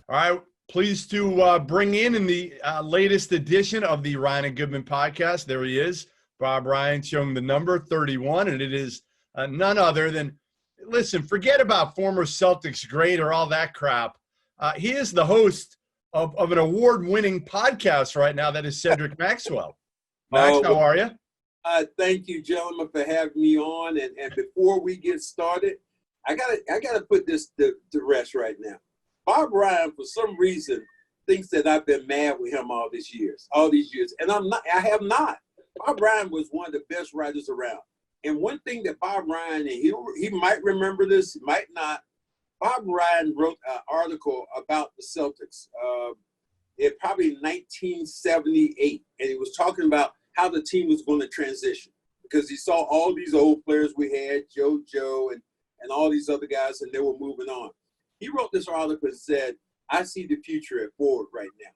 All right, pleased to bring in the latest edition of the Ryan and Goodman podcast. There he is, Bob Ryan, showing the number 31, and it is none other than, listen, forget about former Celtics great or all that crap. He is the host of an award-winning podcast right now that is Cedric Maxwell. Max, how are you? Thank you, gentlemen, for having me on. And before we get started, I gotta put this to rest right now. Bob Ryan, for some reason, thinks that I've been mad with him all these years, and I'm not. I have not. Bob Ryan was one of the best writers around. And one thing that Bob Ryan, and he might remember this, he might not. Bob Ryan wrote an article about the Celtics in probably 1978, and he was talking about how the team was going to transition because he saw all these old players we had, Joe, and all these other guys, and they were moving on. He wrote this article and said, I see the future at forward right now,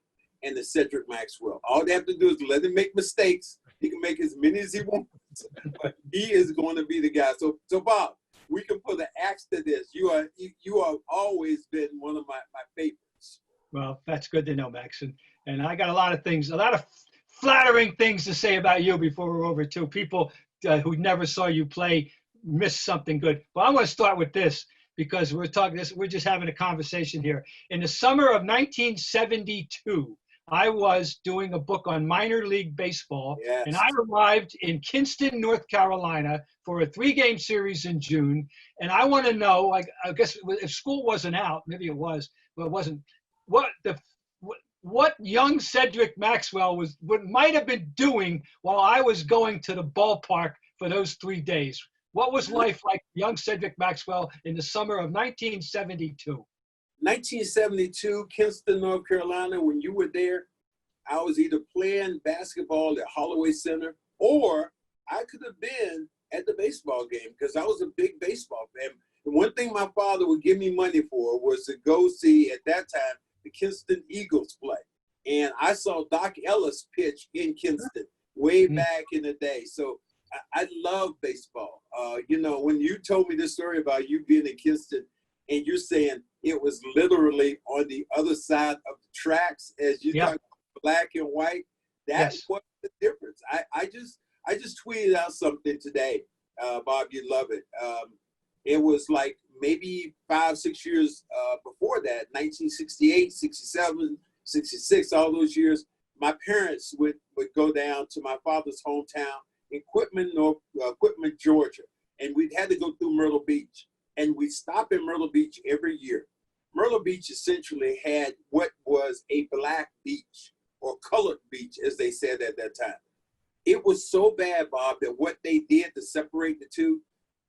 and the Cedric Maxwell. All they have to do is let him make mistakes. He can make as many as he wants, but he is going to be the guy. So Bob, we can put an axe to this. You have always been one of my favorites. Well, that's good to know, Max. And I got a lot of flattering things to say about you before we're over to people who never saw you play, missed something good. But I'm going to start with this because we're just having a conversation here. In the summer of 1972, I was doing a book on minor league baseball, yes. And I arrived in Kinston, North Carolina for a 3-game series in June. And I want to know, like, I guess if school wasn't out, maybe it was, but it wasn't, what young Cedric Maxwell might have been doing while I was going to the ballpark for those 3 days. What was life like, young Cedric Maxwell, in the summer of 1972? 1972, Kinston, North Carolina. When you were there, I was either playing basketball at Holloway Center, or I could have been at the baseball game because I was a big baseball fan. And one thing my father would give me money for was to go see, at that time, the Kinston Eagles play. And I saw Doc Ellis pitch in Kinston way back in the day. So I love baseball. When you told me this story about you being in Kinston and you're saying it was literally on the other side of the tracks as you talk about black and white, that's what the difference. I just tweeted out something today, Bob, you'd love it. It was like maybe 5-6 years before that, 1968, 67, 66, all those years, my parents would go down to my father's hometown in Quitman, Georgia. And we'd had to go through Myrtle Beach. And we'd stop in Myrtle Beach every year. Myrtle Beach essentially had what was a black beach, or colored beach, as they said at that time. It was so bad, Bob, that what they did to separate the two,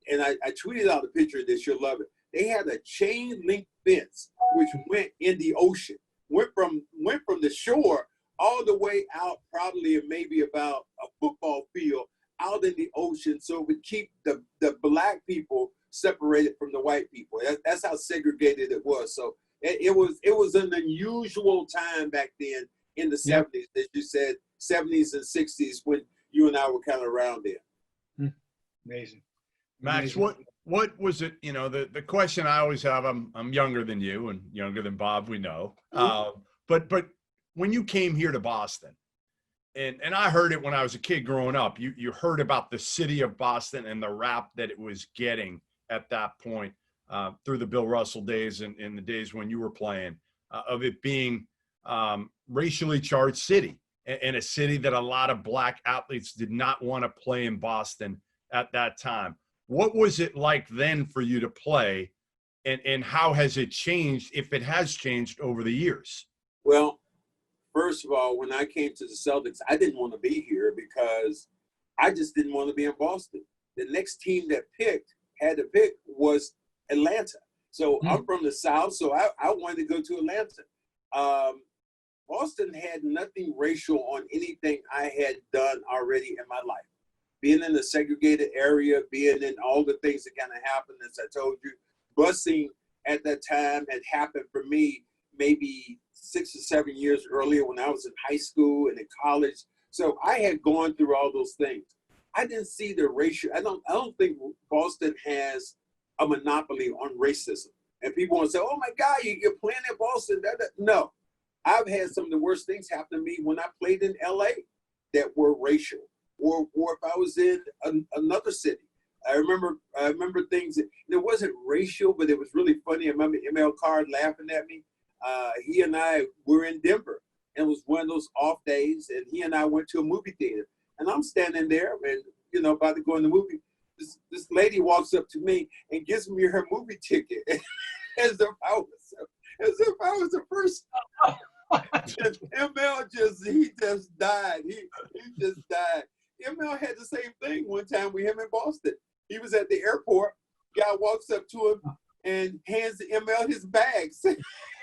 and I tweeted out a picture of this, you'll love it. They had a chain link fence which went in the ocean, went from the shore all the way out, probably maybe about a football field out in the ocean, so it would keep the black people separated from the white people. That's how segregated it was. So it was an unusual time back then in the 70s, as you said, 70s and 60s, when you and I were kind of around there. Amazing. Max, what was it? The question I always have, I'm younger than you and younger than Bob, we know. But when you came here to Boston, and I heard it when I was a kid growing up, you heard about the city of Boston and the rap that it was getting at that point through the Bill Russell days and the days when you were playing, of it being racially charged city, and a city that a lot of black athletes did not want to play in Boston at that time. What was it like then for you to play, and how has it changed, if it has changed, over the years? Well, first of all, when I came to the Celtics, I didn't want to be here because I just didn't want to be in Boston. The next team that had to pick was Atlanta. So I'm from the South, so I wanted to go to Atlanta. Boston had nothing racial on anything I had done already in my life. Being in a segregated area, being in all the things that kind of happened, as I told you, busing at that time had happened for me maybe 6 or 7 years earlier when I was in high school and in college. So I had gone through all those things. I didn't see the racial. I don't think Boston has a monopoly on racism. And people want to say, "Oh my God, you're playing in Boston." No, I've had some of the worst things happen to me when I played in LA that were racial, or if I was in another city. I remember things that wasn't racial, but it was really funny. I remember ML Card laughing at me. He and I were in Denver, and it was one of those off days, and he and I went to a movie theater, and I'm standing there, and about to go in the movie. This lady walks up to me and gives me her movie ticket, as if I was the first. ML just died. He just died. ML had the same thing one time with him in Boston. He was at the airport. Guy walks up to him and hands ML his bags, as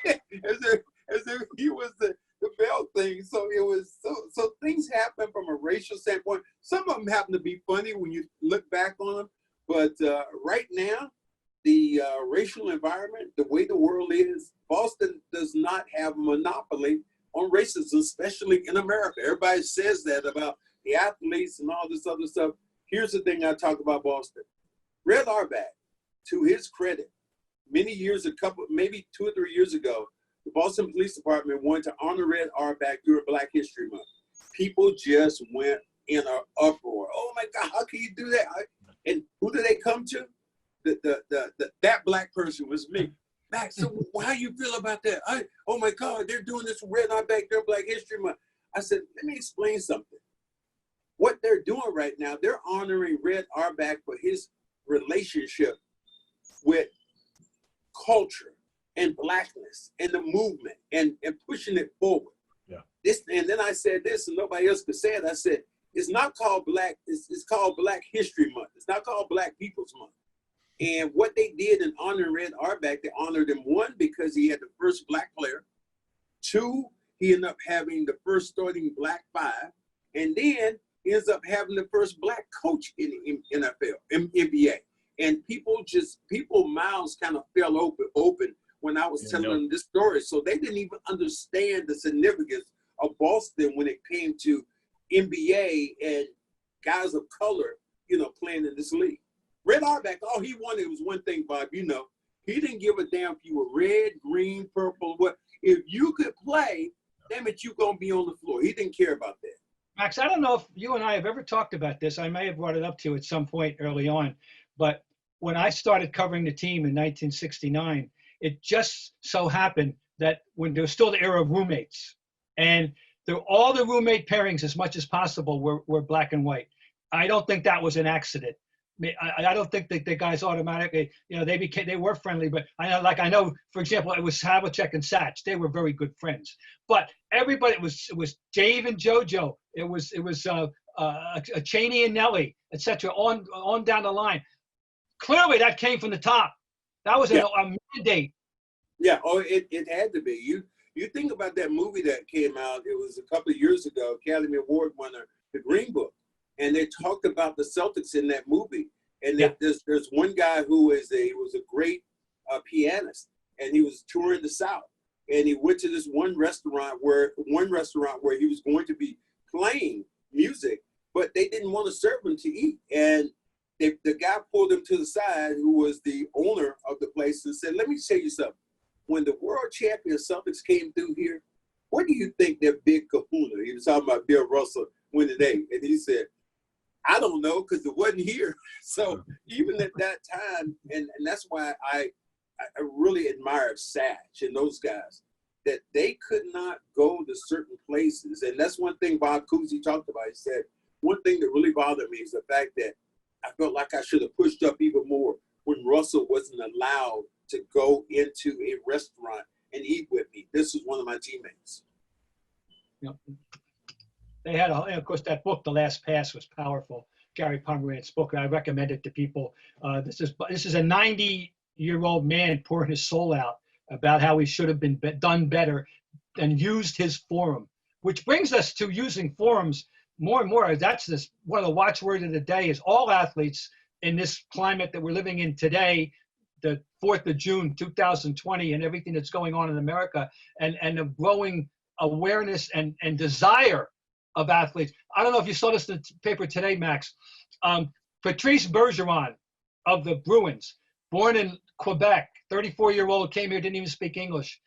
if he was the bell thing. So it was so things happen from a racial standpoint. Some of them happen to be funny when you look back on them, but right now, the racial environment, the way the world is, Boston does not have a monopoly on racism, especially in America. Everybody says that about the athletes and all this other stuff. Here's the thing I talk about Boston. Red Auerbach, to his credit, maybe 2 or 3 years ago, the Boston Police Department wanted to honor Red Auerbach during Black History Month. People just went in an uproar. Oh my God, how can you do that? And who do they come to? That Black person was me. Max, so how you feel about that? Oh my God, they're doing this with Red Auerbach during Black History Month. I said, let me explain something. What they're doing right now, they're honoring Red Auerbach for his relationship with culture and Blackness and the movement and pushing it forward. Yeah. And then I said this, and nobody else could say it. I said, it's not called Black, it's called Black History Month. It's not called Black People's Month. And what they did in honoring Red Auerbach, they honored him, one, because he had the first Black player. 2, he ended up having the first starting Black 5. And then he ends up having the first Black coach in NFL, NBA. And people mouths kind of fell open when I was telling them this story. So they didn't even understand the significance of Boston when it came to NBA and guys of color, playing in this league. Red Auerbach, all he wanted was one thing, Bob. He didn't give a damn if you were red, green, purple, what. If you could play, damn it, you gonna be on the floor. He didn't care about that. Max, I don't know if you and I have ever talked about this. I may have brought it up to you at some point early on, but when I started covering the team in 1969, it just so happened that when there was still the era of roommates, and all the roommate pairings, as much as possible, were Black and white. I don't think that was an accident. I don't think that the guys automatically, they were friendly, but I know, for example, it was Havlicek and Satch. They were very good friends. But everybody, it was Dave and JoJo. It was Cheney and Nelly, etc. On down the line. Clearly, that came from the top. That was a mandate. Yeah. Oh, it had to be. You think about that movie that came out. It was a couple of years ago. Academy Award winner, The Green Book. And they talked about the Celtics in that movie. And there's one guy who was a great pianist, and he was touring the South. And he went to this one restaurant where he was going to be playing music, but they didn't want to serve him to eat. And the guy pulled him to the side, who was the owner of the place, and said, "Let me tell you something. When the world champion Celtics came through here, what do you think their big kahuna?" He was talking about Bill Russell winning day, and he said, "I don't know, because it wasn't here." So even at that time, and that's why I really admired Satch and those guys, that they could not go to certain places. And that's one thing Bob Cousy talked about. He said, one thing that really bothered me is the fact that I felt like I should have pushed up even more when Russell wasn't allowed to go into a restaurant and eat with me. This is one of my teammates. Yep. They had, of course, that book, The Last Pass, was powerful. Gary Pomerantz book. I recommend it to people. This is a 90-year-old man pouring his soul out about how he should have been done better and used his forum, which brings us to using forums more and more. That's one of the watchwords of the day is all athletes in this climate that we're living in today, the 4th of June, 2020, and everything that's going on in America, and the growing awareness and desire of athletes. I don't know if you saw this in the paper today, Max. Patrice Bergeron of the Bruins born in Quebec, 34-year-old, came here, didn't even speak English.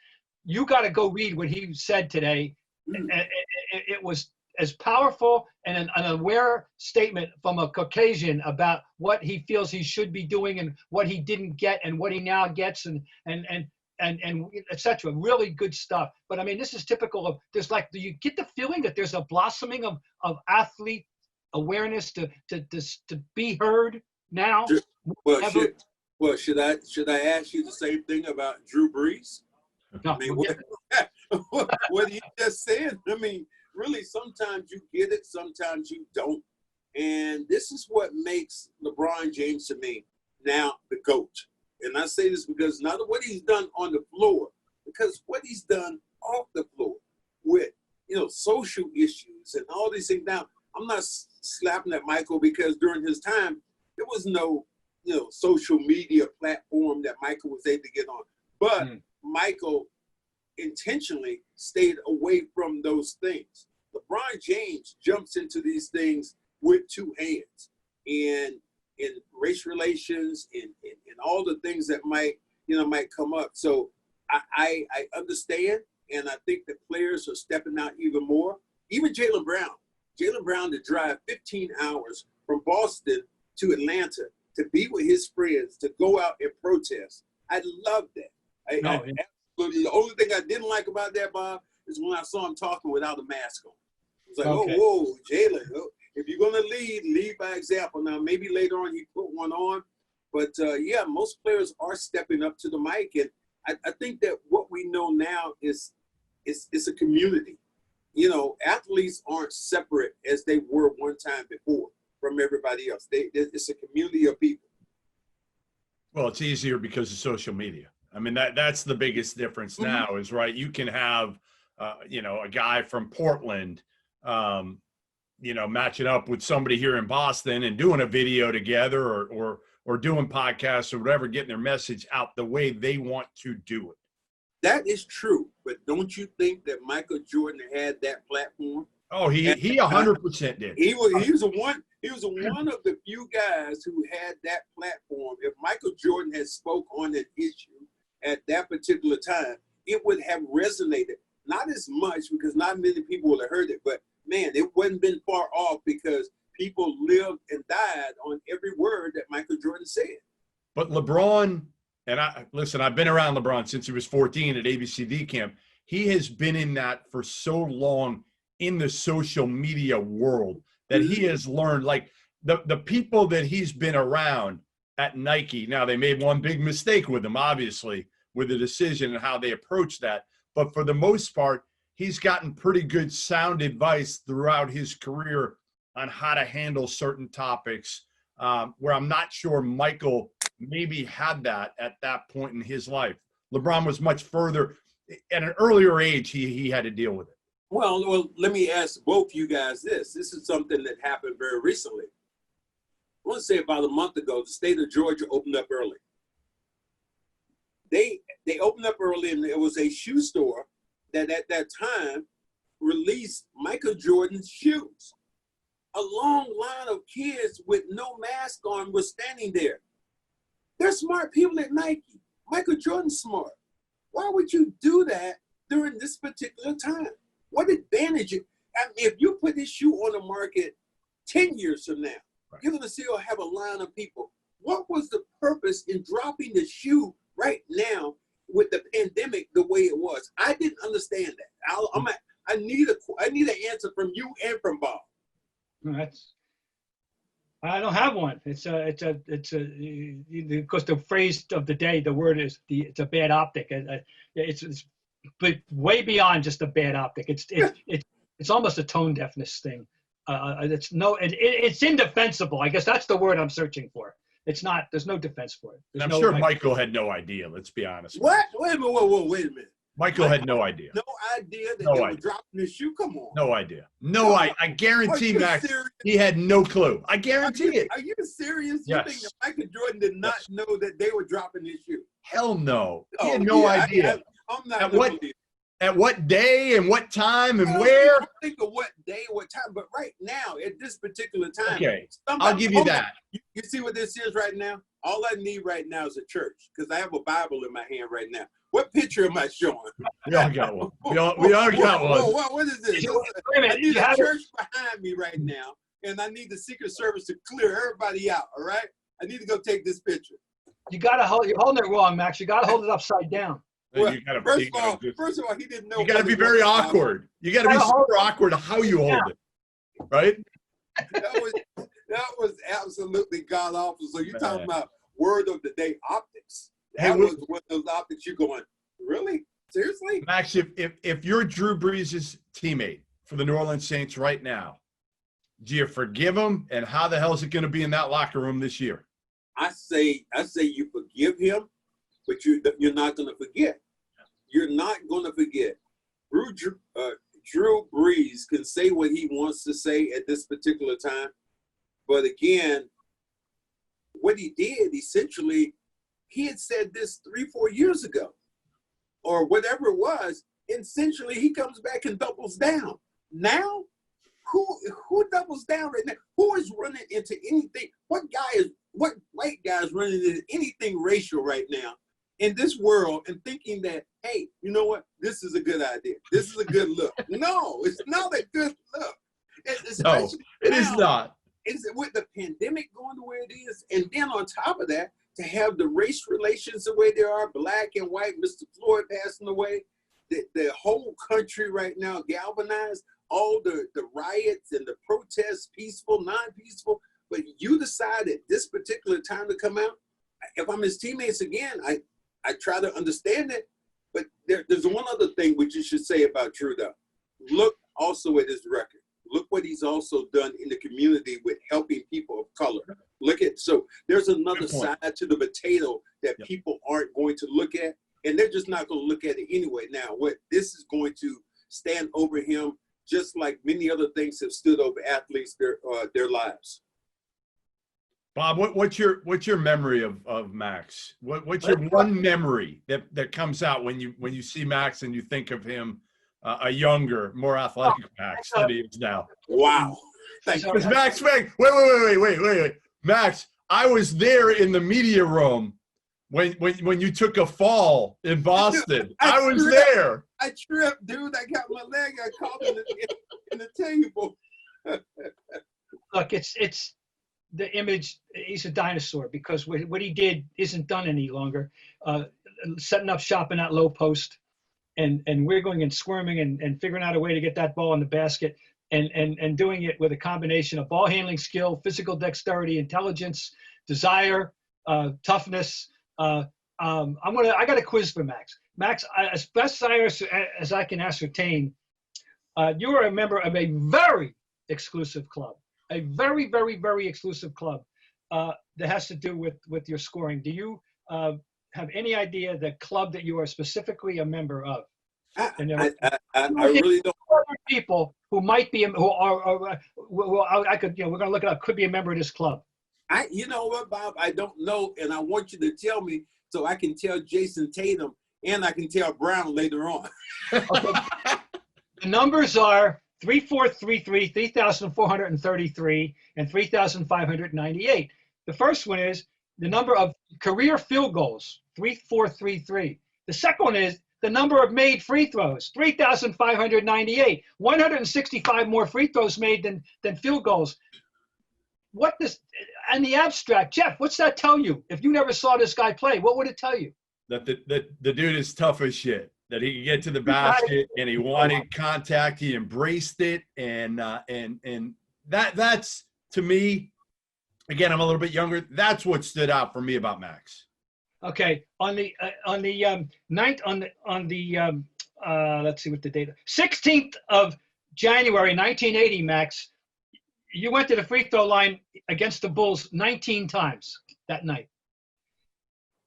You got to go read what he said today. It was as powerful and an aware statement from a Caucasian about what he feels he should be doing and what he didn't get and what he now gets and etc. Really good stuff. But I mean, this is typical of, do you get the feeling that there's a blossoming of athlete awareness to be heard now? Should I ask you the same thing about Drew Brees? No, I mean, what he just said. I mean, really, sometimes you get it, sometimes you don't. And this is what makes LeBron James to me now the GOAT. And I say this because not what he's done on the floor, because what he's done off the floor with, social issues and all these things. Now, I'm not slapping at Michael because during his time, there was no, social media platform that Michael was able to get on. But Michael intentionally stayed away from those things. LeBron James jumps into these things with two hands, and in race relations and all the things that might come up. So I understand, and I think the players are stepping out even more. Even Jaylen Brown to drive 15 hours from Boston to Atlanta to be with his friends, to go out and protest. I love that. Absolutely. The only thing I didn't like about that, Bob, is when I saw him talking without a mask on. It's like, whoa, Jaylen, if you're going to lead by example. Now, maybe later on he put one on. But, most players are stepping up to the mic. And I think that what we know now is it's a community. Athletes aren't separate as they were one time before from everybody else. It's a community of people. Well, it's easier because of social media. I mean, that's the biggest difference now is, right, you can have, a guy from Portland, matching up with somebody here in Boston and doing a video together or doing podcasts or whatever, getting their message out the way they want to do it. That is true. But don't you think that Michael Jordan had that platform? Oh, he 100% did. He was one of the few guys who had that platform. If Michael Jordan had spoke on an issue at that particular time, it would have resonated. Not as much because not many people would have heard it, but man, it wouldn't been far off because people lived and died on every word that Michael Jordan said. But LeBron, and I've been around LeBron since he was 14 at ABCD camp. He has been in that for so long in the social media world that he has learned, like the people that he's been around at Nike. Now, they made one big mistake with him, obviously, with the decision and how they approached that. But for the most part, he's gotten pretty good sound advice throughout his career on how to handle certain topics, where I'm not sure Michael maybe had that at that point in his life. LeBron was much further. At an earlier age, he had to deal with it. Well, let me ask both you guys this. This is something that happened very recently. I want to say about a month ago, the state of Georgia opened up early. They opened up early, and there was a shoe store that at that time released Michael Jordan's shoes. A long line of kids with no mask on was standing there. They're smart people at Nike. Michael Jordan's smart. Why would you do that during this particular time? What advantage? If you put this shoe on the market 10 years from now, right, you're going to still have a line of people. What was the purpose in dropping the shoe right now with the pandemic the way it was? I didn't understand that. I need an answer from you and from Bob. I don't have one. It's because the phrase of the day, the word is it's a bad optic. It's but way beyond just a bad optic. It's almost a tone deafness thing. It's indefensible. I guess that's the word I'm searching for. It's not. There's no defense for it. I'm sure Michael had no idea. Let's be honest. What? Wait a minute. Whoa, wait a minute. Michael had no idea. No idea that they were dropping the shoe? Come on. No idea. I guarantee, Max, he had no clue. I guarantee it. Are you serious? Yes. You think that Michael Jordan did not know that they were dropping his shoe? Hell no. He had no idea. I'm not. at what day and what time and I where? don't think of what day, what time, but right now, at this particular time, Okay, I'll give you that. You see what this is right now? All I need right now is a church, because I have a Bible in my hand right now. What picture am I showing? We all got one. We all got one. What is this? I need a church behind me right now, and I need the Secret Service to clear everybody out, all right? I need to go take this picture. You're holding it wrong, Max. You gotta hold it upside down. Well, first of all, he didn't know. You got to be very awkward. You got to be super awkward how you hold it, right? That was absolutely god awful. So you're talking about word of the day optics. That Hey, was one of those optics. You're going, really? Seriously? Max, if you're Drew Brees' teammate for the New Orleans Saints right now, do you forgive him? And how the hell is it going to be in that locker room this year? I say you forgive him, but you're not going to forget. You're not going to forget. Drew Brees can say what he wants to say at this particular time. But again, what he did, essentially, he had said this 3-4 years ago or whatever it was. Essentially, he comes back and doubles down. Now, who doubles down right now? Who is running into anything? What white guy is running into anything racial right now in this world and thinking that, hey, you know what? This is a good idea. This is a good look. No, it's not a good look. No, it is not. Is it with the pandemic going the way it is? And then on top of that, to have the race relations the way they are, black and white, Mr. Floyd passing away, the whole country right now galvanized, all the riots and the protests, peaceful, non-peaceful, but you decide at this particular time to come out. If I'm his teammates again, I try to understand it, but there's one other thing which you should say about Drew, though. Look also at his record. Look what he's also done in the community with helping people of color. So there's another side to the potato that people aren't going to look at, and they're just not going to look at it anyway. Now, what this is going to stand over him, just like many other things have stood over athletes their lives. Bob, what's your memory of Max? What's your one memory that comes out when you see Max and you think of him, a younger, more athletic Max than he is now? Wow. Because Max, wait. Max, I was there in the media room when you took a fall in Boston. I was there. I tripped, dude. I got my leg. I caught in the table. Look, it's the image. He's a dinosaur because what he did isn't done any longer. Setting up shop in that low post and wiggling and squirming and figuring out a way to get that ball in the basket and doing it with a combination of ball handling skill, physical dexterity, intelligence, desire, toughness. I got a quiz for Max. Max, as best as I can ascertain, you are a member of a very exclusive club, a very, very, very exclusive club that has to do with your scoring. Do you have any idea the club that you are specifically a member of? I really don't. People who might be, we're going to look it up, could be a member of this club. You know what, Bob? I don't know, and I want you to tell me so I can tell Jason Tatum and I can tell Brown later on. Okay. The numbers are 3433, 3,433, and 3,598. The first one is the number of career field goals, 3,433. The second one is the number of made free throws, 3,598. 165 more free throws made than field goals. What this, and the abstract, Jeff, what's that tell you? If you never saw this guy play, what would it tell you? That the dude is tough as shit. That he could get to the basket and he wanted contact. He embraced it, and that's, to me, again, I'm a little bit younger. That's what stood out for me about Max. Okay, on the let's see what the date. 16th of January 1980, Max, you went to the free throw line against the Bulls 19 times that night.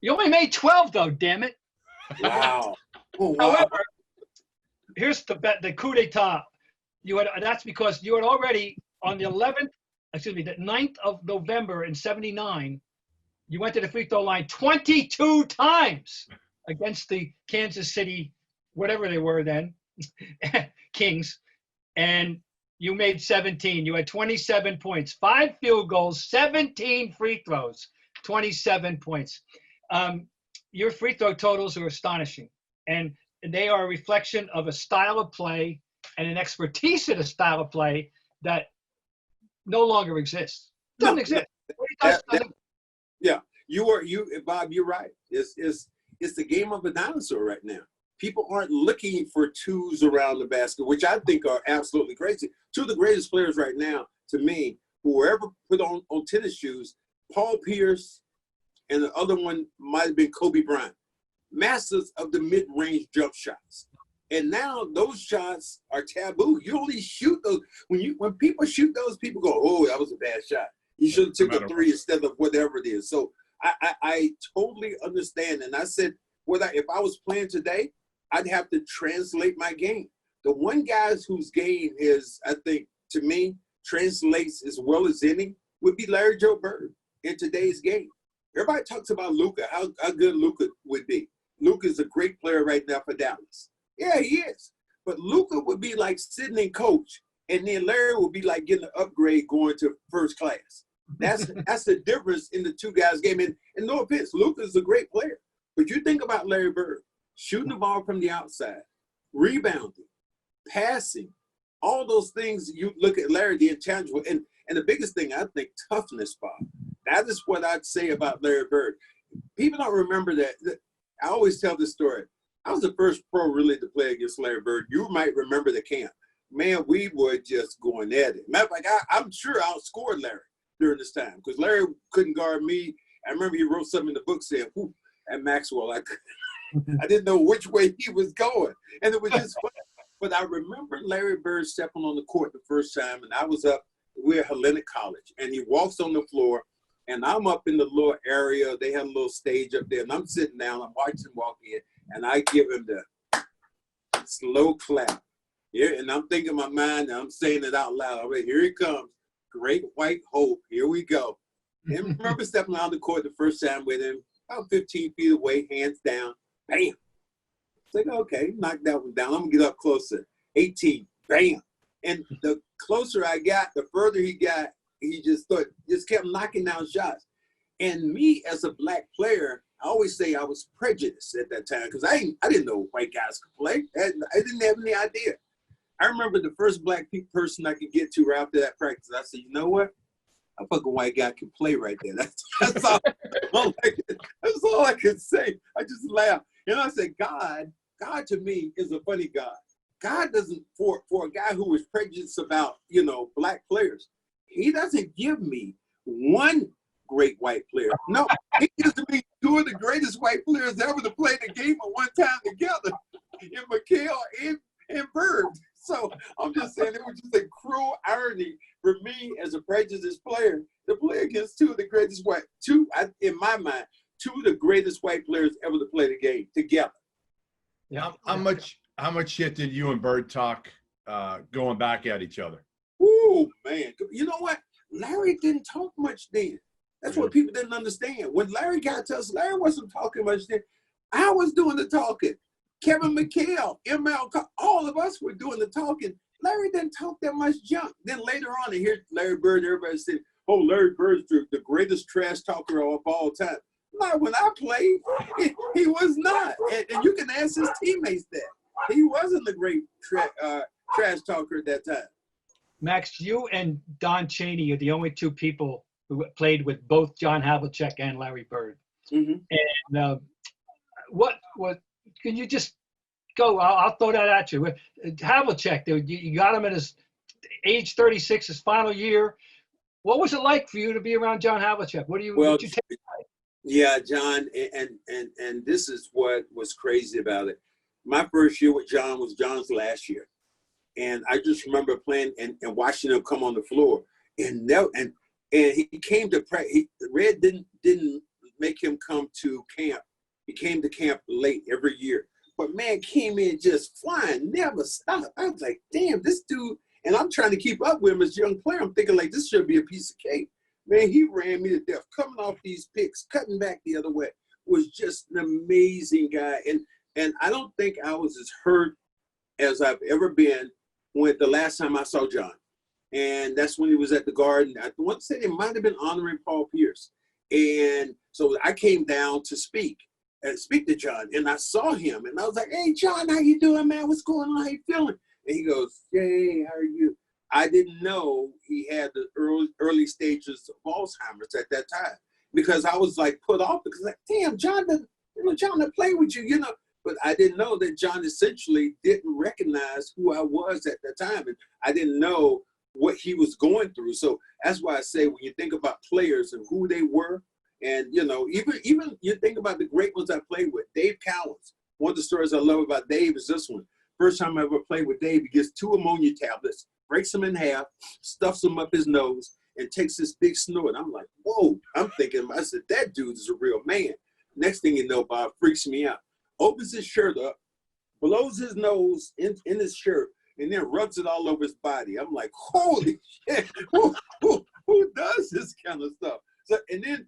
You only made 12 though, damn it. Wow. Oh, wow. However, here's the coup d'etat. That's because you had already on the 9th of November in '79, you went to the free throw line 22 times against the Kansas City whatever they were then, Kings, and you made 17. You had 27 points, 5 field goals, 17 free throws, 27 points. Your free throw totals are astonishing, and they are a reflection of a style of play and an expertise in a style of play that no longer exists. Doesn't exist. Yeah, Bob, you're right. It's the game of a dinosaur right now. People aren't looking for twos around the basket, which I think are absolutely crazy. Two of the greatest players right now, to me, who were ever put on tennis shoes, Paul Pierce, and the other one might have been Kobe Bryant, masters of the mid-range jump shots. And now those shots are taboo. You only shoot those. When people shoot those, people go, "Oh, that was a bad shot. You should have took a three instead of whatever it is." So I totally understand. And I said, if I was playing today, I'd have to translate my game. The one guy whose game is, I think, to me, translates as well as any would be Larry Joe Bird in today's game. Everybody talks about Luka, how good Luka would be. Luka is a great player right now for Dallas. Yeah, he is. But Luka would be like sitting in coach, and then Larry would be like getting an upgrade going to first class. That's the difference in the two guys' game. And no offense, Luka is a great player. But you think about Larry Bird, shooting the ball from the outside, rebounding, passing, all those things. You look at Larry, the intangible. And the biggest thing, I think, toughness, Bob. That is what I'd say about Larry Bird. People don't remember that. I always tell this story. I was the first pro really to play against Larry Bird. You might remember the camp. Man, we were just going at it. Matter of fact, I'm sure I outscored Larry during this time because Larry couldn't guard me. I remember he wrote something in the book saying, at Maxwell, I didn't know which way he was going. And it was just fun. But I remember Larry Bird stepping on the court the first time, and I was we're at Hellenic College, and he walks on the floor, and I'm up in the little area. They had a little stage up there, and I'm sitting down. I'm watching him walk in, and I give him the slow clap. Yeah, and I'm thinking in my mind, and I'm saying it out loud. Right, here he comes. Great white hope. Here we go. And I remember stepping on the court the first time with him, about 15 feet away, hands down. Bam. It's like, okay, knock that one down. I'm going to get up closer. 18. Bam. And the closer I got, the further he got, he just kept knocking down shots. And me as a black player, I always say I was prejudiced at that time because I didn't know white guys could play. I didn't have any idea. I remember the first black person I could get to right after that practice. I said, you know what? A fucking white guy can play right there. That's all I could say. I just laughed. And I said, God to me is a funny God. God doesn't, for a guy who is prejudiced about, black players, he doesn't give me one great white player. No, he gives me two of the greatest white players ever to play the game at one time together, in McHale and Bird. So I'm just saying it was just a cruel irony for me as a prejudiced player to play against two of the greatest in my mind, two of the greatest white players ever to play the game together. Yeah. How much shit did you and Bird talk going back at each other? Ooh, man. You know what? Larry didn't talk much then. That's what people didn't understand. When Larry got to us, Larry wasn't talking much then. I was doing the talking. Kevin McHale, ML, all of us were doing the talking. Larry didn't talk that much junk. Then later on, to hear Larry Bird, everybody said, oh, Larry Bird's the greatest trash talker of all time. Not when I played. He was not. And you can ask his teammates that. He wasn't the great trash talker at that time. Max, you and Don Chaney are the only two people who played with both John Havlicek and Larry Bird. Mm-hmm. And what can you just go? I'll throw that at you. Havlicek, you got him at his age 36, his final year. What was it like for you to be around John Havlicek? What you take? Yeah, John, and this is what was crazy about it. My first year with John was John's last year. And I just remember playing and watching him come on the floor. And he came to practice. Red didn't make him come to camp. He came to camp late every year. But, man, came in just flying, never stopped. I was like, damn, this dude. And I'm trying to keep up with him as a young player. I'm thinking, like, this should be a piece of cake. Man, he ran me to death. Coming off these picks, cutting back the other way. Was just an amazing guy. And And I don't think I was as hurt as I've ever been when the last time I saw John. And that's when he was at the Garden. I want to say they might have been honoring Paul Pierce. And so I came down to speak to John. And I saw him. And I was like, hey, John, how you doing, man? What's going on? How you feeling? And he goes, hey, how are you? I didn't know he had the early stages of Alzheimer's at that time, because I was like put off, because like, damn, John didn't play with you, But I didn't know that John essentially didn't recognize who I was at that time. And I didn't know what he was going through. So that's why I say, when you think about players and who they were, and, even you think about the great ones I played with, Dave Cowens. One of the stories I love about Dave is this one. First time I ever played with Dave, he gets 2 ammonia tablets, breaks them in half, stuffs them up his nose, and takes this big snort. I'm like, whoa. I'm thinking, I said, that dude is a real man. Next thing you know, Bob, freaks me out. Opens his shirt up, blows his nose in his shirt, and then rubs it all over his body. I'm like, holy shit, who does this kind of stuff? So, and then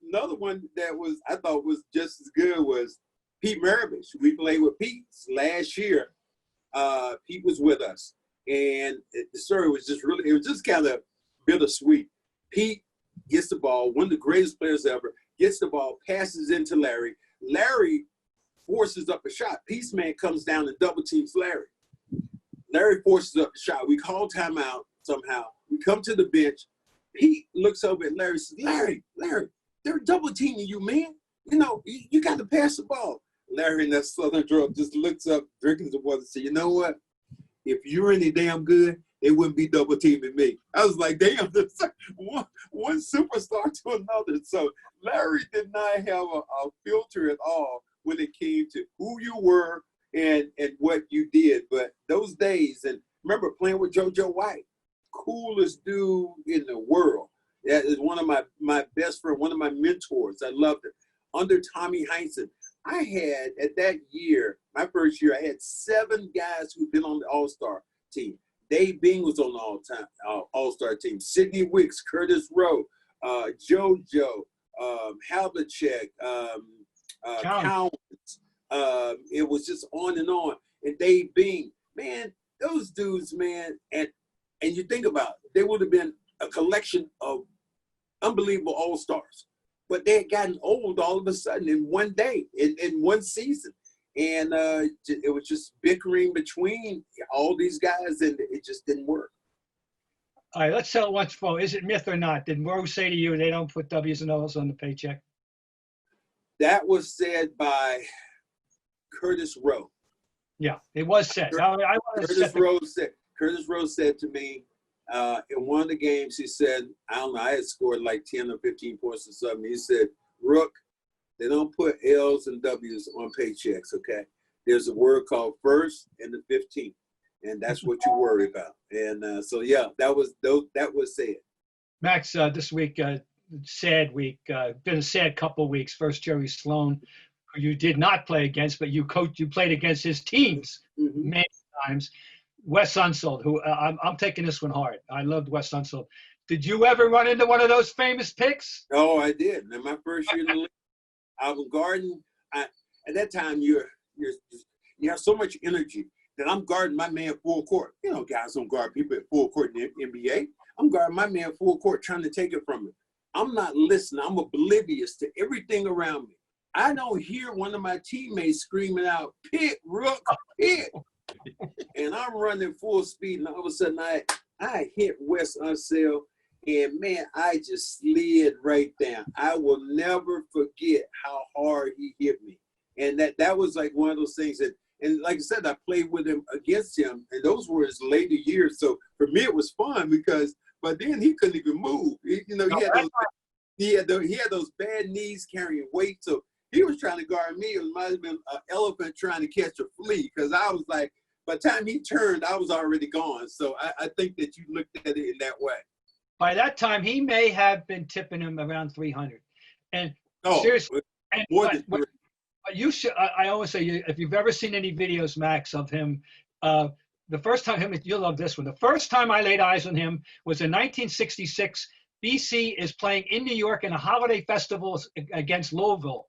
another one that I thought was just as good was Pete Maravich. We played with Pete last year. Pete was with us, and the story was just kind of bittersweet. Pete gets the ball, one of the greatest players ever, gets the ball, passes into Larry. Larry forces up a shot. Pete's man comes down and double teams Larry. Larry forces up a shot. We call timeout somehow. We come to the bench. Pete looks over at Larry and says, Larry, they're double teaming you, man. You got to pass the ball. Larry in that Southern draw just looks up, drinking some water, and says, you know what? If you're any damn good, they wouldn't be double teaming me. I was like, damn, there's one superstar to another. So Larry did not have a filter at all when it came to who you were and what you did. But those days, and remember playing with JoJo White, coolest dude in the world. That is one of my best friends, one of my mentors. I loved it. Under Tommy Heinsohn, I had, at that year, my first year, I had 7 guys who'd been on the All-Star team. Dave Bing was on the All-Star team. Sidney Wicks, Curtis Rowe, JoJo, Havlicek, Cowens. It was just on and on. And Dave Bing, man, those dudes, man, and you think about it, they would have been a collection of unbelievable all-stars. But they had gotten old all of a sudden in one day, in one season. And it was just bickering between all these guys, and it just didn't work. All right, let's settle once for all. Is it myth or not? Did Rowe say to you they don't put W's and O's on the paycheck? That was said by Curtis Rowe. Yeah, it was said. Curtis Rowe said to me in one of the games, he said, I don't know, I had scored like 10 or 15 points or something. He said, Rook, they don't put L's and W's on paychecks, okay? There's a word called first and the 15th, and that's what you worry about. And so, yeah, that was said. Max, this week, sad week, been a sad couple of weeks. First, Jerry Sloan, who you did not play against, but you played against his teams many times. Wes Unseld, who I'm taking this one hard. I loved Wes Unseld. Did you ever run into one of those famous picks? Oh, I did. In my first year in the league, I was guarding. At that time, you have so much energy that I'm guarding my man full court. Guys don't guard people at full court in the NBA. I'm guarding my man full court, trying to take it from him. I'm not listening. I'm oblivious to everything around me. I don't hear one of my teammates screaming out, "Pick, Rook, pick!" And I'm running full speed, and all of a sudden I hit Wes Unseld, and man, I just slid right down. I will never forget how hard he hit me, and that was like one of those things that. And like I said, I played with him against him, and those were his later years. So for me, it was fun but then he couldn't even move. He had those bad knees carrying weight, so he was trying to guard me. It might have been an elephant trying to catch a flea, because I was like, by the time he turned, I was already gone. So I think that you looked at it in that way. By that time, he may have been tipping him around 300. And seriously, you should. I always say, if you've ever seen any videos, Max, of him, the first time you'll love this one. The first time I laid eyes on him was in 1966. BC is playing in New York in a holiday festival against Louisville.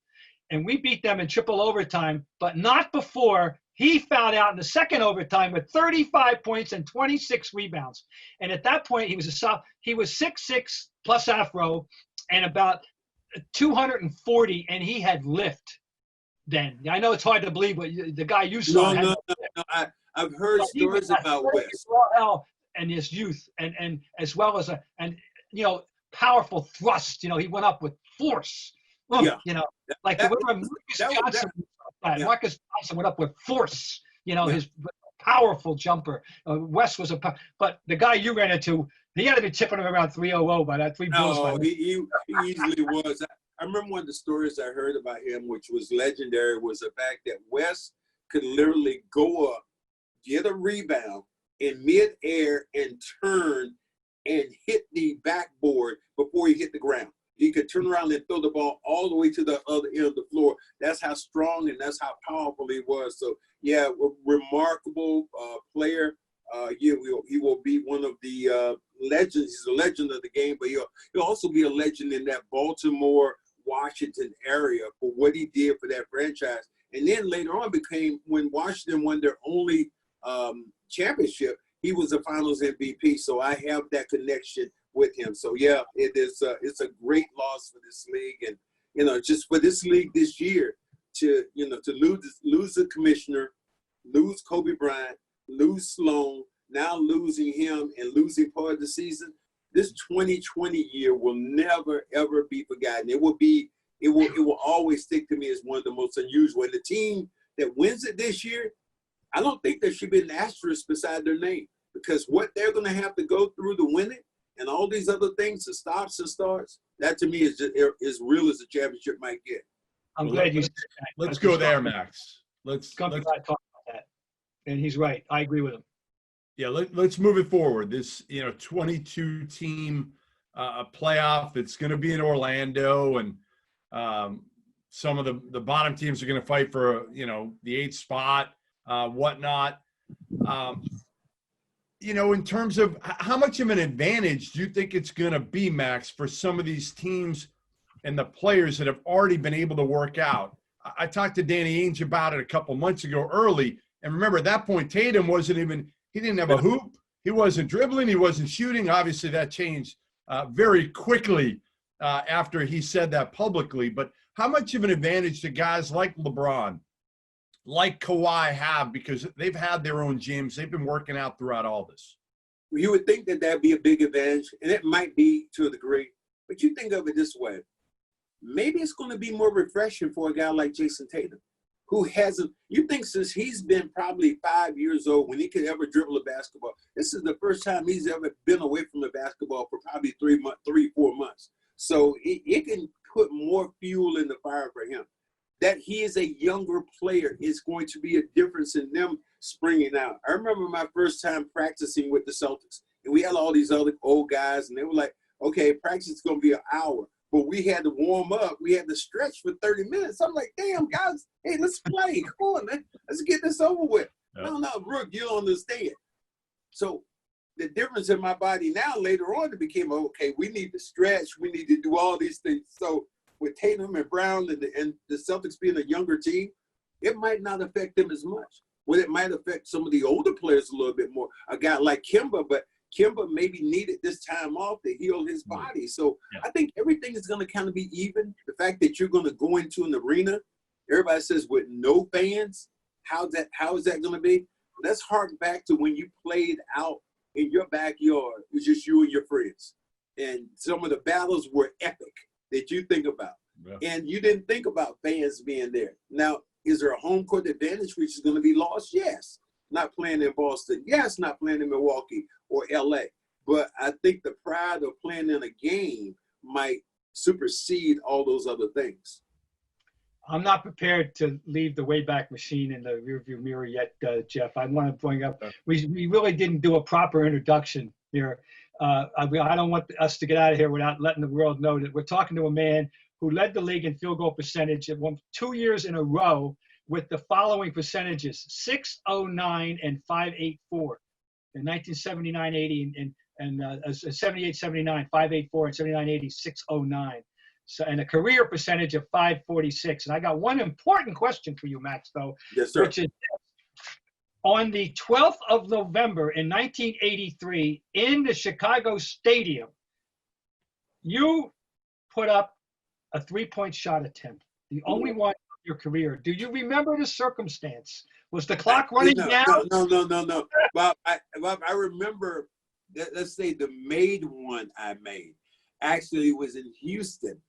and we beat them in triple overtime, but not before he fouled out in the second overtime with 35 points and 26 rebounds. And at that point, he was 6'6" plus afro and about 240, and he had lift then. I know it's hard to believe, but the guy you saw. No. I've heard stories about Wes. And his youth, and as well as powerful thrust. He went up with force. Marcus Johnson went up with force. His powerful jumper. Wes was but the guy you ran into, he had to be tipping him around 300 by that 3 bills. No, he easily was. I remember one of the stories I heard about him, which was legendary, was the fact that Wes could literally go up, get a rebound in midair, and turn and hit the backboard before he hit the ground. He could turn around and throw the ball all the way to the other end of the floor. That's how strong and that's how powerful he was. So, yeah, remarkable player. He will be one of the legends. He's a legend of the game, but he'll also be a legend in that Baltimore, Washington area for what he did for that franchise. And then later on when Washington won their only championship, he was a finals MVP. So I have that connection with him. So yeah, it's a great loss for this league. And, just for this league this year to lose the commissioner, lose Kobe Bryant, lose Sloan, now losing him and losing part of the season, this 2020 year will never, ever be forgotten. It will always stick to me as one of the most unusual. And the team that wins it this year, I don't think there should be an asterisk beside their name, because what they're going to have to go through to win it and all these other things, the stops and starts, that to me is just as real as a championship might get. I'm glad you said that. Let's go there, Max. Let's talk about that. And he's right. I agree with him. Yeah, let's move it forward. This 22 team playoff. It's going to be in Orlando, and some of the bottom teams are going to fight for the 8th spot, whatnot. In terms of how much of an advantage do you think it's going to be, Max, for some of these teams and the players that have already been able to work out? I talked to Danny Ainge about it a couple months ago early, and remember at that point Tatum he didn't have a hoop, he wasn't dribbling, he wasn't shooting. Obviously that changed very quickly after he said that publicly. But how much of an advantage do guys like LeBron, like Kawhi have, because they've had their own gyms, they've been working out throughout all this? You would think that that'd be a big advantage, and it might be to a degree, but you think of it this way. Maybe it's going to be more refreshing for a guy like Jason Tatum, who hasn't, you think since he's been probably 5 years old when he could ever dribble a basketball, this is the first time he's ever been away from the basketball for probably 4 months. So it can put more fuel in the fire for him. That he is a younger player is going to be a difference in them springing out. I remember my first time practicing with the Celtics, and we had all these other old guys, and they were like, okay, practice is going to be an hour. But we had to warm up. We had to stretch for 30 minutes. I'm like, damn, guys, hey, let's play. Come on, man. Let's get this over with. Yeah. No, Brooke, you don't understand. So the difference in my body now, later on, it became, okay, we need to stretch. We need to do all these things. So with Tatum and Brown and the Celtics being a younger team, it might not affect them as much. Well, it might affect some of the older players a little bit more. A guy like Kemba, but Kemba maybe needed this time off to heal his body. So yeah. I think everything is going to kind of be even. The fact that you're going to go into an arena, everybody says with no fans, how is that going to be? Let's hark back to when you played out in your backyard. It was just you and your friends. And some of the battles were epic that you think about. Yeah. And you didn't think about fans being there. Now, is there a home court advantage which is going to be lost? Yes. Not playing in Boston. Yes, not playing in Milwaukee or LA. But I think the pride of playing in a game might supersede all those other things. I'm not prepared to leave the Wayback Machine in the rearview mirror yet, Jeff. I want to bring up, we really didn't do a proper introduction here. I don't want us to get out of here without letting the world know that we're talking to a man who led the league in field goal percentage at 2 years in a row with the following percentages: 609 and 584 in 1979-80 and 78-79, 584 and 79-80, 609. So, and a career percentage of .546. And I got one important question for you, Max, though, Yes, sir. which is on the 12th of November in 1983 in the Chicago Stadium, you put up a three-point shot attempt, the only one of your career. Do you remember the circumstance? Was the clock running down? No. Bob, I remember, let's say the made one I made actually was in Houston.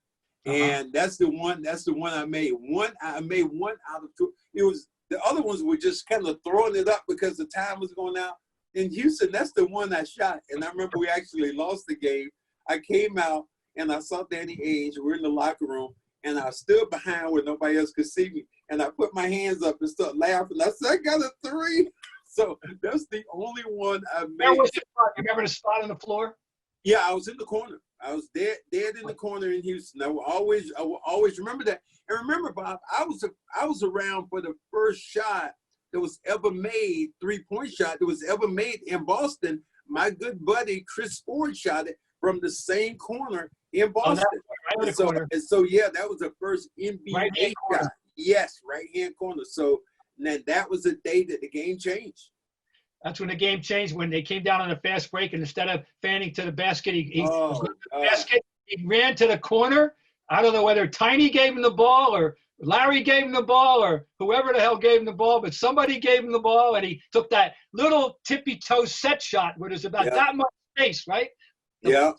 And that's the one I made. I made one out of two. It was, the other ones were just kind of throwing it up because the time was going out. In Houston, that's the one I shot. And I remember we actually lost the game. I came out and I saw Danny Ainge. We were in the locker room and I stood behind where nobody else could see me. And I put my hands up and started laughing. I said, I got a three. So that's the only one I made. Where was the spot? You remember the spot on the floor? Yeah, I was in the corner. I was dead in the corner in Houston. I will always remember that. And remember, Bob, I was around for the first shot that was ever made, three-point shot that was ever made in Boston. My good buddy Chris Ford shot it from the same corner in Boston. And so, yeah, that was the first NBA shot. Yes, right-hand corner. So then that was the day that the game changed. That's when the game changed, when they came down on a fast break, and instead of fanning to the basket, he ran to the corner. I don't know whether Tiny gave him the ball or Larry gave him the ball or whoever the hell gave him the ball, but somebody gave him the ball, and he took that little tippy-toe set shot where there's about that much space, right? Yeah.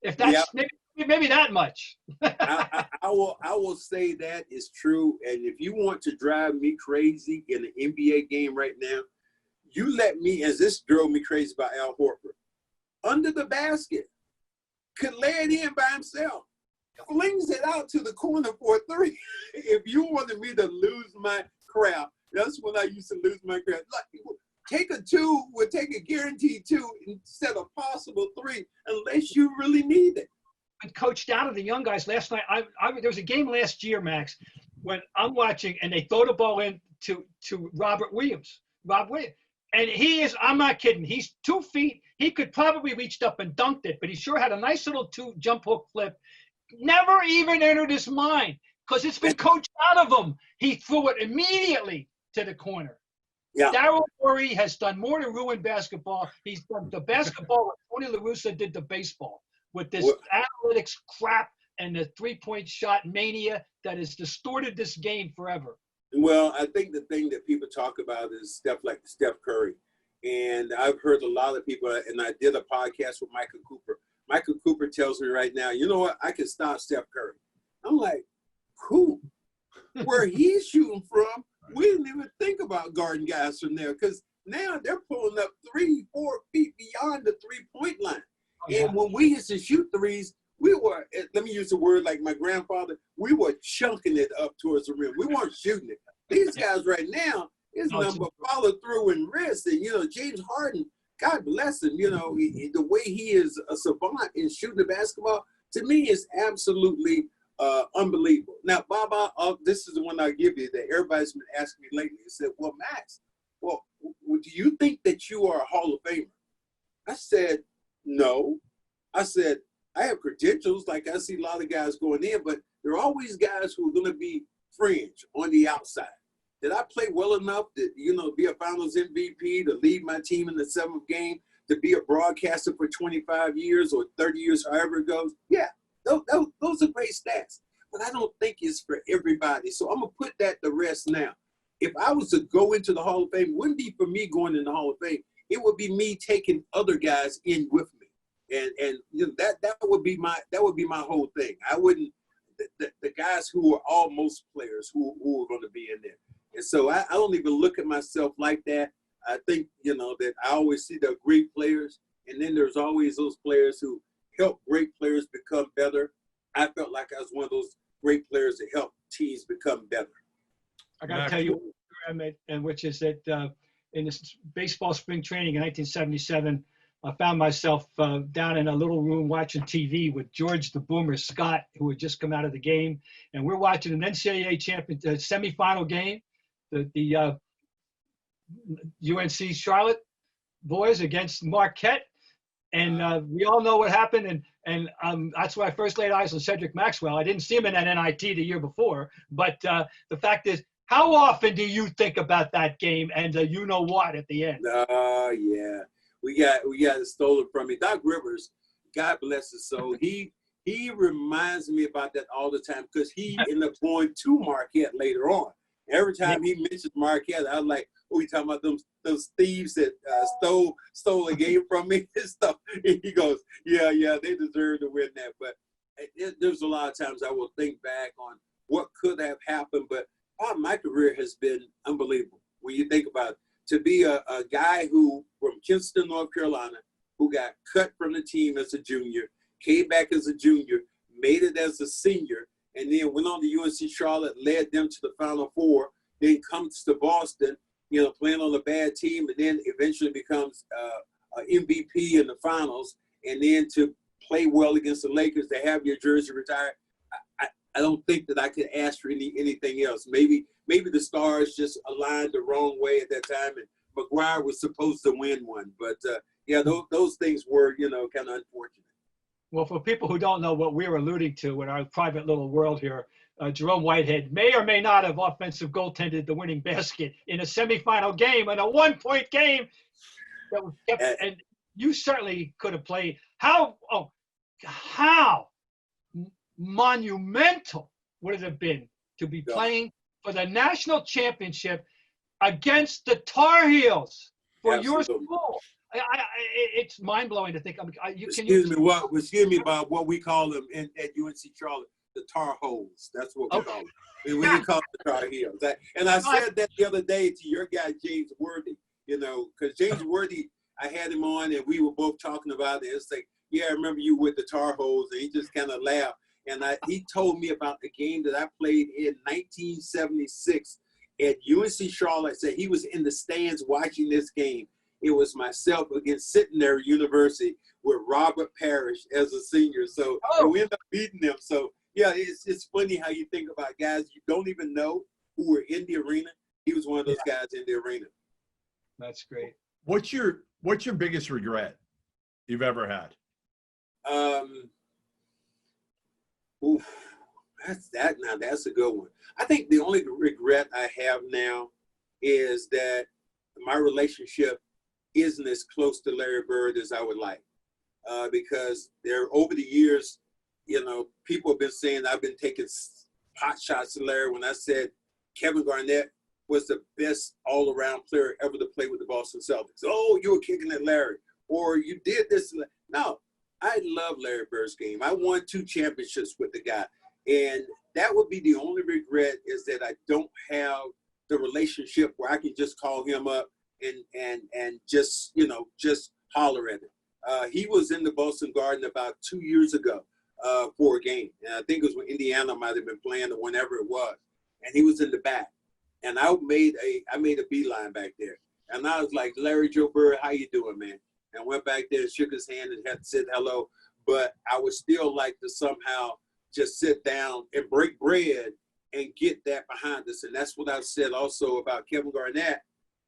If that's maybe that much. I will say that is true. And if you want to drive me crazy in an NBA game right now, you let me, as this drove me crazy by Al Horford, under the basket, could lay it in by himself, flings it out to the corner for a three. If you wanted me to lose my crap, that's when I used to lose my crap. Like, take a two, would take a guaranteed two instead of possible three, unless you really need it. Coached out of the young guys last night. There was a game last year, Max, when I'm watching and they throw the ball in to Rob Williams. And he is, I'm not kidding, he's 2 feet. He could probably reached up and dunked it, but he sure had a nice little jump hook flip. Never even entered his mind because it's been coached out of him. He threw it immediately to the corner. Yeah. Daryl Morey has done more to ruin basketball. He's done the basketball what Tony La Russa did to baseball with this analytics crap and the three-point shot mania that has distorted this game forever. Well, I think the thing that people talk about is stuff like Steph Curry. And I've heard a lot of people, and I did a podcast with Michael Cooper. Michael Cooper tells me right now, you know what, I can stop Steph Curry. I'm like, cool. Where he's shooting from, we didn't even think about guarding guys from there because now they're pulling up 3-4 feet beyond the three-point line. And when we used to shoot threes, we were, let me use the word like my grandfather, we were chunking it up towards the rim. We weren't shooting it. These guys right now, it's number follow through and wrist. And, James Harden, God bless him, the way he is a savant in shooting the basketball, to me is absolutely unbelievable. Now, Bob, this is the one I'll give you that everybody's been asking me lately. He said, well, Max, do you think that you are a Hall of Famer? I said, no. I said, I have credentials. Like I see a lot of guys going in, but there are always guys who are going to be fringe on the outside. Did I play well enough to, be a finals MVP, to lead my team in the 7th game, to be a broadcaster for 25 years or 30 years, however it goes? Yeah, those are great stats. But I don't think it's for everybody. So I'm going to put that to rest now. If I was to go into the Hall of Fame, it wouldn't be for me going in the Hall of Fame. It would be me taking other guys in with me. And that would be my whole thing. I wouldn't the guys who are almost players who are going to be in there. And so I don't even look at myself like that. I think that I always see the great players, and then there's always those players who help great players become better. I felt like I was one of those great players that help teams become better. I got to tell you, and which is that in this baseball spring training in 1977. I found myself down in a little room watching TV with George the Boomer Scott, who had just come out of the game. And we're watching an NCAA semifinal game, the UNC Charlotte boys against Marquette. And we all know what happened. And that's why I first laid eyes on Cedric Maxwell. I didn't see him in that NIT the year before. But the fact is, how often do you think about that game and you know what at the end? Yeah. We got it stolen from me. Doc Rivers, God bless his soul. He reminds me about that all the time because he ended up going to Marquette later on. Every time he mentions Marquette, I was like, "Oh, you talking about those thieves that stole a game from me and stuff?" And he goes, "Yeah, they deserve to win that." But there's a lot of times I will think back on what could have happened. But my career has been unbelievable when you think about it. To be a guy who from Kinston, North Carolina, who got cut from the team as a junior, came back as a junior, made it as a senior, and then went on to UNC Charlotte, led them to the Final Four, then comes to Boston, playing on a bad team, and then eventually becomes an MVP in the finals, and then to play well against the Lakers, to have your jersey retired. I don't think that I could ask for anything else. Maybe the stars just aligned the wrong way at that time, and McGuire was supposed to win one. But, those things were, kind of unfortunate. Well, for people who don't know what we're alluding to in our private little world here, Jerome Whitehead may or may not have offensive goaltended the winning basket in a semifinal game, in a one-point game that was kept. And you certainly could have played. How monumental would it have been to be playing for the national championship against the Tar Heels for your school? It's mind-blowing to think. Excuse me about what we call them at UNC Charlotte, the Tar Holes. That's what we call them. We call them the Tar Heels. And I said that the other day to your guy, James Worthy, because James Worthy, I had him on and we were both talking about it. It's like, yeah, I remember you with the Tar Holes. And he just kind of laughed. And he told me about the game that I played in 1976 at UNC Charlotte. Said he was in the stands watching this game. It was myself against Centenary University with Robert Parrish as a senior. So we ended up beating them. So, yeah, it's funny how you think about guys you don't even know who were in the arena. He was one of those guys in the arena. That's great. What's your biggest regret you've ever had? That's a good one. I think the only regret I have now is that my relationship isn't as close to Larry Bird as I would like, because over the years, people have been saying I've been taking pot shots at Larry when I said Kevin Garnett was the best all-around player ever to play with the Boston Celtics. Oh, you were kicking at Larry, or you did this. No, I love Larry Bird's game. I won 2 championships with the guy, and that would be the only regret, is that I don't have the relationship where I can just call him up and just holler at him. He was in the Boston Garden about 2 years ago for a game, and I think it was when Indiana might have been playing or whenever it was, and he was in the back, and I made a beeline back there, and I was like, Larry Joe Bird, how you doing, man? And went back there and shook his hand and had said hello, but I would still like to somehow just sit down and break bread and get that behind us. And that's what I've said also about Kevin Garnett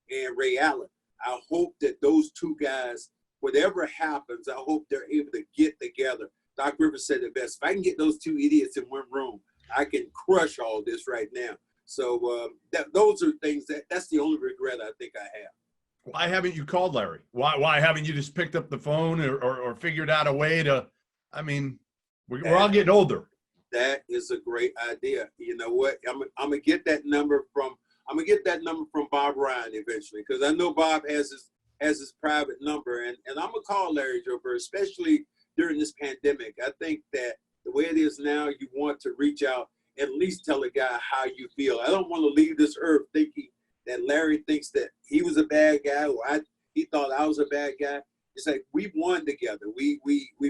and Ray Allen. I hope that those 2 guys, whatever happens, I hope they're able to get together. Doc Rivers said it best. If I can get those 2 idiots in one room, I can crush all this right now. So those are things that's the only regret I think I have. Why haven't you called Larry? Why haven't you just picked up the phone or figured out a way to? I mean, we're all getting older. That is a great idea. You know what? I'm gonna get that number from Bob Ryan eventually, because I know Bob has his private number, and I'm gonna call Larry Joe Bird, especially during this pandemic. I think that the way it is now, you want to reach out, at least tell a guy how you feel. I don't want to leave this earth thinking that Larry thinks that he was a bad guy, or he thought I was a bad guy. It's like we won together. We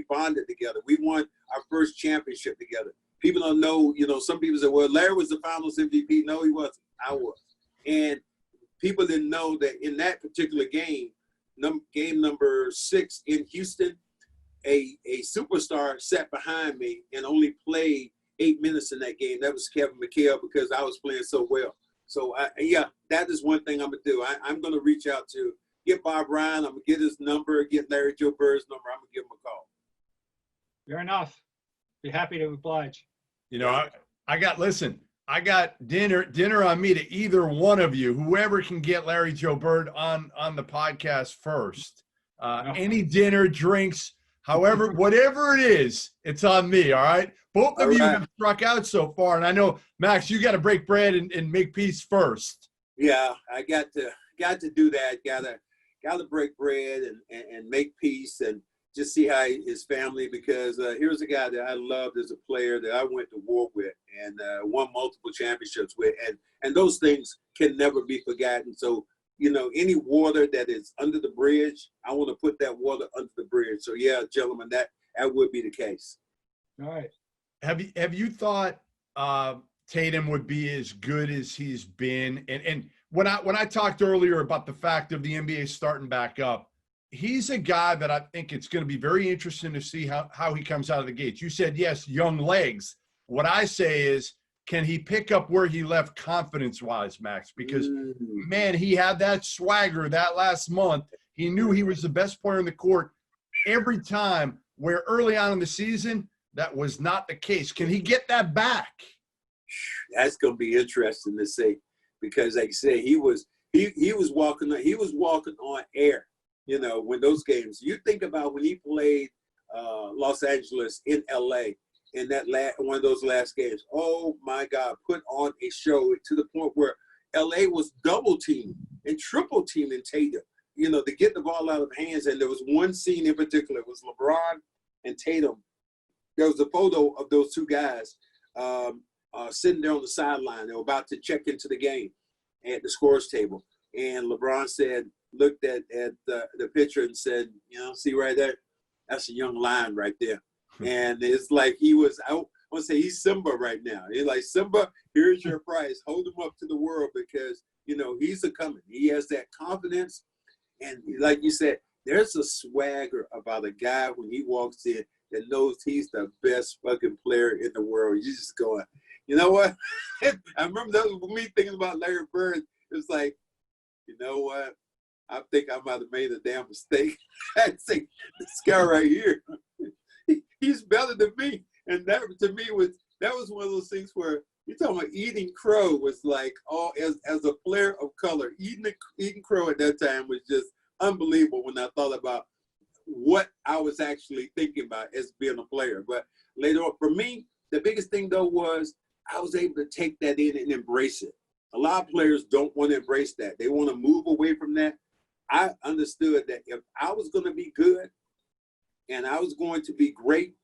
bonded together. We won our first championship together. People don't know, some people say, well, Larry was the finals MVP. No, he wasn't. I was. And people didn't know that in that particular game, game number 6 in Houston, a superstar sat behind me and only played 8 minutes in that game. That was Kevin McHale, because I was playing so well. So, that is one thing I'm going to do. I'm going to reach out to get Bob Ryan. I'm gonna get his number. Get Larry Joe Bird's number. I'm gonna give him a call. Fair enough. Be happy to oblige. You know, I got dinner on me to either one of you, whoever can get Larry Joe Bird on the podcast first. Any dinner, drinks, however, whatever it is, it's on me. All right. Both of you have struck out so far. And I know, Max, you got to break bread and make peace first. Yeah, I got to do that. Got to break bread and make peace and just see how his family, because here's a guy that I loved as a player that I went to war with and won multiple championships with. And those things can never be forgotten. So, you know, any water that is under the bridge, I want to put that water under the bridge. So, yeah, gentlemen, that would be the case. All right. Have you thought Tatum would be as good as he's been? And when I talked earlier about the fact of the NBA starting back up, he's a guy that I think it's going to be very interesting to see how he comes out of the gates. You said, yes, young legs. What I say is, can he pick up where he left confidence-wise, Max? Because, man, he had that swagger that last month. He knew he was the best player in the court every time, where early on in the season, that was not the case. Can he get that back? That's going to be interesting to see, because, like I said, he was walking on air. You know, when those games, you think about when he played Los Angeles in LA in that one of those last games. Oh my God, put on a show to the point where LA was double teaming and triple teaming Tatum, you know, to get the ball out of hands. And there was one scene in particular, it was LeBron and Tatum. There was a photo of those two guys sitting there on the sideline. They were about to check into the game at the scores table. And LeBron looked at the picture and said, you know, see right there, that's a young lion right there. And it's like I want to say he's Simba right now. He's like, Simba, here's your prize. Hold him up to the world, because, you know, he's a coming. He has that confidence. And like you said, there's a swagger about a guy when he walks in that knows he's the best fucking player in the world. You're just going, you know what? I remember that was me thinking about Larry Bird. It's like, you know what? I think I might have made a damn mistake. I say, this guy right here, he's better than me. And that, to me, was one of those things where you're talking about eating crow was like, oh, as a player of color, eating crow at that time was just unbelievable when I thought about what I was actually thinking about as being a player. But later on, for me, the biggest thing, though, was I was able to take that in and embrace it. A lot of players don't want to embrace that. They want to move away from that. I understood that if I was going to be good and I was going to be great,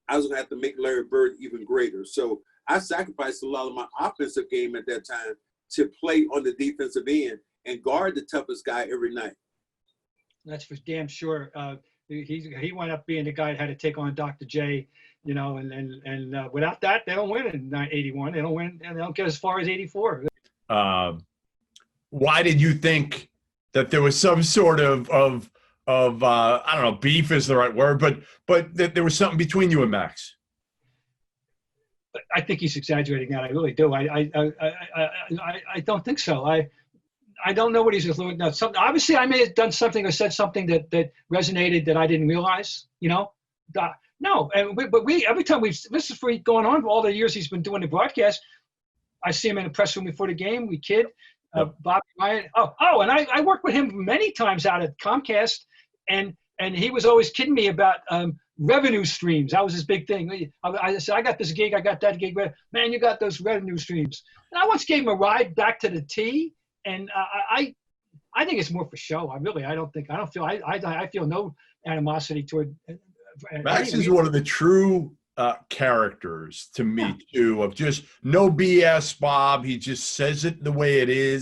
I was going to have to make Larry Bird even greater. So I sacrificed a lot of my offensive game at that time to play on the defensive end and guard the toughest guy every night. That's for damn sure. He wound up being the guy that had to take on Dr. J, you know, and without that, they don't win in 81. They don't win, and they don't get as far as 84. Why did you think that there was some sort of I don't know, beef is the right word, but that there was something between you and Max? I think he's exaggerating that. I really do. I don't think so. I don't know what he's doing. No, obviously, I may have done something or said something that resonated that I didn't realize. You know, no. But we every time this is for going on all the years he's been doing the broadcast. I see him in the press room before the game. We kid. Bobby Ryan. And I worked with him many times out at Comcast, and he was always kidding me about revenue streams. That was his big thing. I said, I got this gig, I got that gig. Man, you got those revenue streams. And I once gave him a ride back to the T, and I think it's more for show. I feel no animosity toward. Max is one of the true characters to me too, of just no BS, Bob. He just says it the way it is.